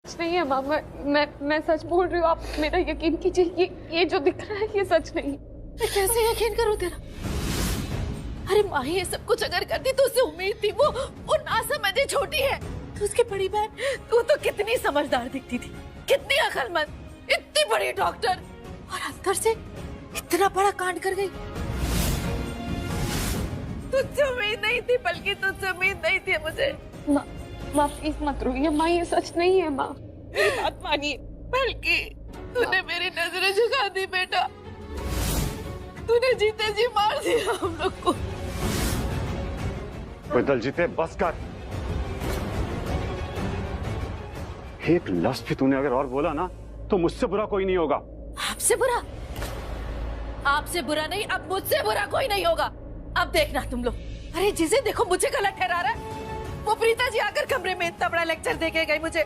सच नहीं है माँ, मैं सच बोल रही हूँ, आप मेरा यकीन कीजिए, ये जो दिख रहा है ये सच नहीं। मैं कैसे यकीन करूँ तेरा? अरे माँ ये सब कुछ अगर करती तो उससे उम्मीद थी, वो नासमझी छोटी है, तो उसकी बड़ी बहन तू तो कितनी समझदार दिखती थी, कितनी अक्लमंद, इतनी बड़ी डॉक्टर, और अंदर से इतना बड़ा कांड कर गई। तुझसे उम्मीद नहीं थी, बल्कि तुझसे उम्मीद नहीं थी मुझे। माँ प्लीज मत रोइए माँ, ये सच नहीं है माँ, मेरी बात मानिए। बल्कि तूने मेरी नजरें झुका दी बेटा, तूने जीते जी मार दिया हम लोग को। कोई दलजीते बस कर। एक लफ्ज भी तूने अगर और बोला ना तो मुझसे बुरा कोई नहीं होगा। आपसे बुरा? आपसे बुरा नहीं, अब मुझसे बुरा कोई नहीं होगा। अब देखना तुम लोग। अरे जिसे देखो मुझे गलत ठहरा रहा है। वो प्रीता जी आकर कमरे में इतना बड़ा लेक्चर दे के गई मुझे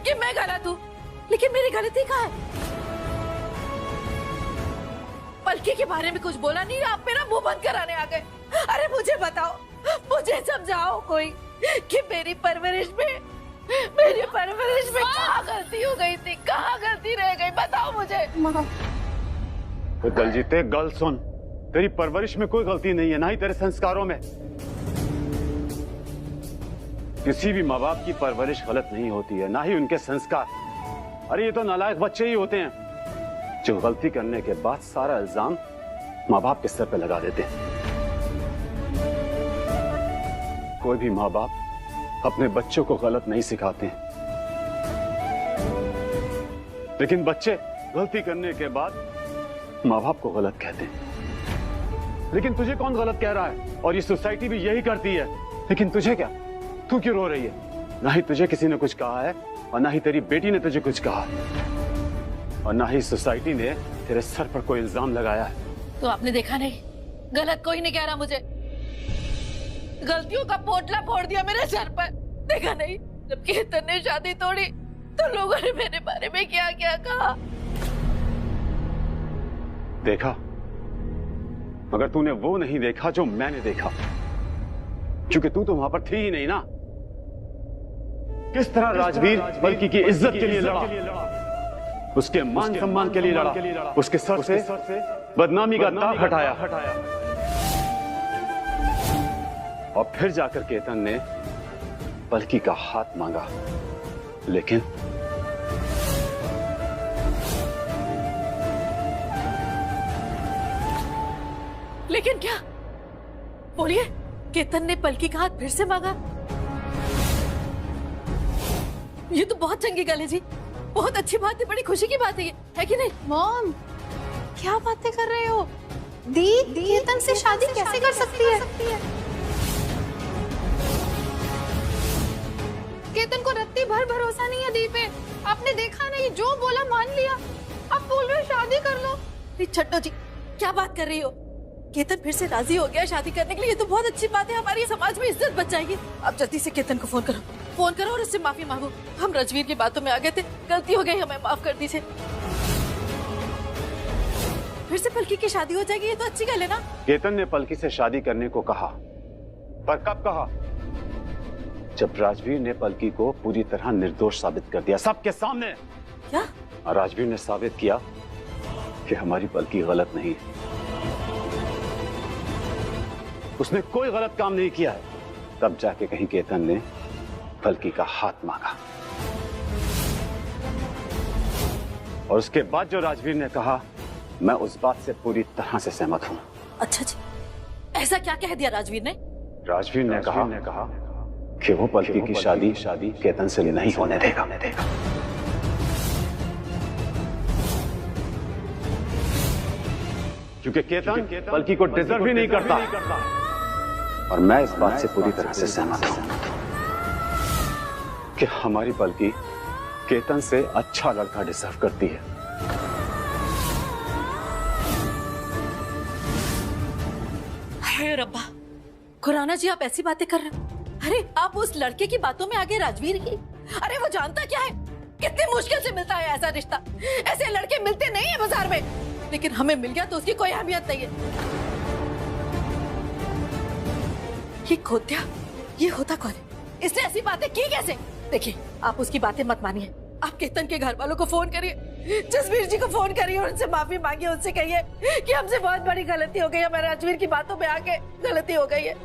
कि मैं गलत हूँ, लेकिन मेरी गलती कहाँ है? पलकी के बारे में कुछ बोला नहीं, आप मेरा मुंह बंद कराने आ गए। अरे मुझे बताओ, मुझे समझाओ कोई कि मेरी परवरिश में कहाँ गलती हो गई थी, कहाँ गलती रह गई, बताओ मुझे। माँ तो दलजीते गल सुन, तेरी परवरिश में कोई गलती नहीं है, ना ही तेरे संस्कारों में। किसी भी माँ बाप की परवरिश गलत नहीं होती है, ना ही उनके संस्कार। अरे ये तो नालायक बच्चे ही होते हैं जो गलती करने के बाद सारा इल्जाम माँ बाप के सर पे लगा देते हैं। कोई भी माँ बाप अपने बच्चों को गलत नहीं सिखाते हैं, लेकिन बच्चे गलती करने के बाद माँ बाप को गलत कहते हैं। लेकिन तुझे कौन गलत कह रहा है? और ये सोसाइटी भी यही करती है। लेकिन तुझे क्या, तू क्यों रो रही है? ना ही तुझे किसी ने कुछ कहा है, और ना ही तेरी बेटी ने तुझे कुछ कहा है, और ना ही सोसाइटी ने तेरे सर पर कोई इल्जाम लगाया है। तो आपने देखा नहीं, गलत कोई नहीं कह रहा मुझे। गलतियों का पोटला फोड़ दिया मेरे सर पर। देखा नहीं, जब कीर्तन ने शादी तोड़ी तो लोगों ने मेरे बारे में क्या क्या कहा। देखा, मगर तूने वो नहीं देखा जो मैंने देखा, क्योंकि तू तो वहां पर थी ही नहीं ना। किस तरह राजवीर पलकी की इज्जत के लिए लड़ा, उसके मान सम्मान के लिए लड़ा, उसके सर से बदनामी का दाग हटाया, और फिर जाकर केतन ने पलकी का हाथ मांगा। लेकिन क्या? बोलिए, केतन ने पलकी का हाथ फिर से मांगा? ये तो बहुत चंगी गल है जी, बहुत अच्छी बात है, बड़ी खुशी की बात है ये, है कि नहीं? मॉम क्या बातें कर रहे हो? दी केतन से शादी कैसे कर सकती है? केतन को रत्ती भर भरोसा नहीं है दी पे। आपने देखा नहीं, जो बोला मान लिया। आप बोल रहे हो शादी कर लो। छट्टो जी, क्या बात कर रही हो? केतन फिर से राजी हो गया शादी करने के लिए, ये तो बहुत अच्छी बात है, हमारी समाज में इज्जत बच जाएगी। अब जल्दी से केतन को फोन करो और उससे माफी मांगो। हम राजवीर की बातों में आ गए थे, गलती हो गई, हमें माफ कर दीजिए। फिर से पलकी की शादी हो जाएगी, ये तो अच्छी गल है ना? केतन ने पलकी से शादी करने को कहा, पर कब कहा? जब राजवीर ने पलकी को पूरी तरह निर्दोष साबित कर दिया, सबके सामने। क्या? और राजवीर ने साबित किया कि हमारी पलकी गलत नहीं है, उसने कोई गलत काम नहीं किया है। तब जाके कहीं केतन ने पलकी का हाथ मांगा, और उसके बाद जो राजवीर ने कहा, मैं उस बात से पूरी तरह से सहमत हूं। अच्छा जी, ऐसा क्या कह दिया राजवीर ने? राजवीर ने कहा कि वो पलकी की शादी केतन से नहीं होने देगा। क्योंकि केतन पलकी को डिजर्व ही नहीं करता, और मैं इस बात से पूरी तरह से सहमत हूं कि हमारी पलकी केतन से अच्छा लड़का डिजर्व करती है। अरे रब्बा, खुराना जी आप ऐसी बातें कर रहे हो? अरे आप उस लड़के की बातों में आगे राजवीर की। अरे वो जानता क्या है, कितनी मुश्किल से मिलता है ऐसा रिश्ता। ऐसे लड़के मिलते नहीं है बाजार में, लेकिन हमें मिल गया तो उसकी कोई अहमियत नहीं है। ये खोत्या, ये होता कौन है? इसने ऐसी बातें की कैसे? देखिए, आप उसकी बातें मत मानिए। आप केतन के घर वालों को फोन करिए, जसवीर जी को फोन करिए और उनसे माफी मांगिए। उनसे कहिए कि हमसे बहुत बड़ी गलती हो गई है, मेरे राजवीर की बातों में आके गलती हो गई है।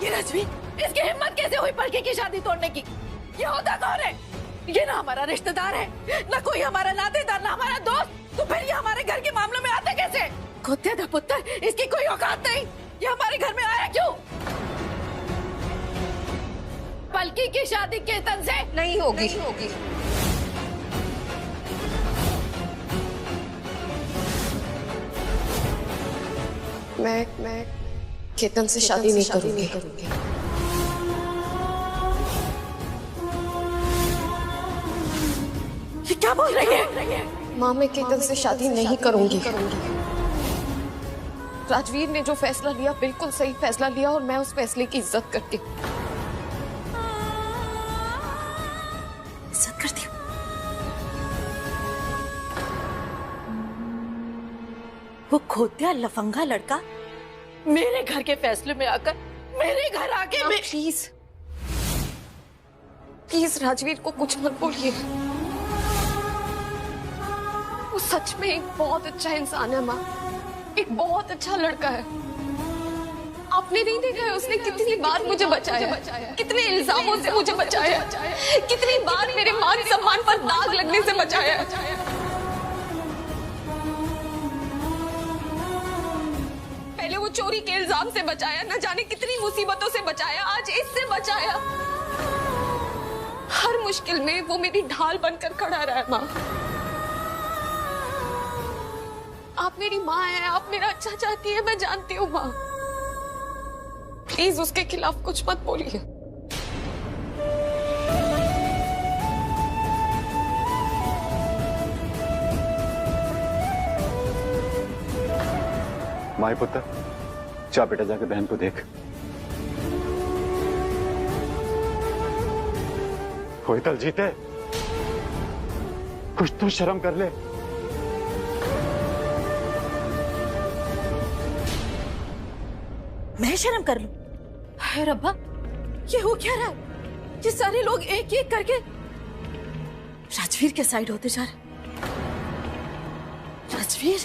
ये राजवीर, इसकी हिम्मत कैसे हुई पलकी की शादी तोड़ने की? ये होता कौन है? ये ना हमारा रिश्तेदार है, ना कोई हमारा नातेदार, ना हमारा दोस्त, तो फिर ये हमारे घर के मामलों में आता कैसे? कुत्ते दा पुत्र, इसकी कोई औकात नहीं। ये हमारे घर में आया क्यों? पलकी की शादी केतन से नहीं होगी। मैं केतन से शादी नहीं करूंगी। ये क्या बोल रही है? माँ, मैं केतन से शादी नहीं करूंगी। राजवीर ने जो फैसला लिया बिल्कुल सही फैसला लिया और मैं उस फैसले की इज्जत करती हूँ। इज्जत करती हूँ? वो खोतिया लफंगा लड़का मेरे घर के फैसले में आकर मेरे घर आके प्लीज राजवीर को कुछ मत बोलिए। वो सच में एक बहुत अच्छा इंसान है माँ, एक बहुत अच्छा लड़का है। आपने नहीं देखा है उसने कितनी बार मुझे बचाया, कितने इल्जामों से मुझे बचाया, कितनी बार मेरे मान सम्मान पर दाग लगने से बचाया। पहले वो चोरी के इल्जाम से बचाया, न जाने कितनी मुसीबतों से बचाया, आज इससे बचाया। हर मुश्किल में वो मेरी ढाल बनकर खड़ा रहा माँ। आप मेरी माँ हैं, आप मेरा अच्छा चाहती है, मैं जानती हूँ माँ। प्लीज उसके खिलाफ कुछ मत बोलिए। माई पुत्र, जा बेटा, जाके बहन को देख। कोयतल जीते, कुछ तो शर्म कर ले। मैं शर्म कर लूं? हाय रब्बा, ये हो क्या रहा है? ये सारे लोग एक एक करके राजवीर के साइड होते जा रहे। राजवीर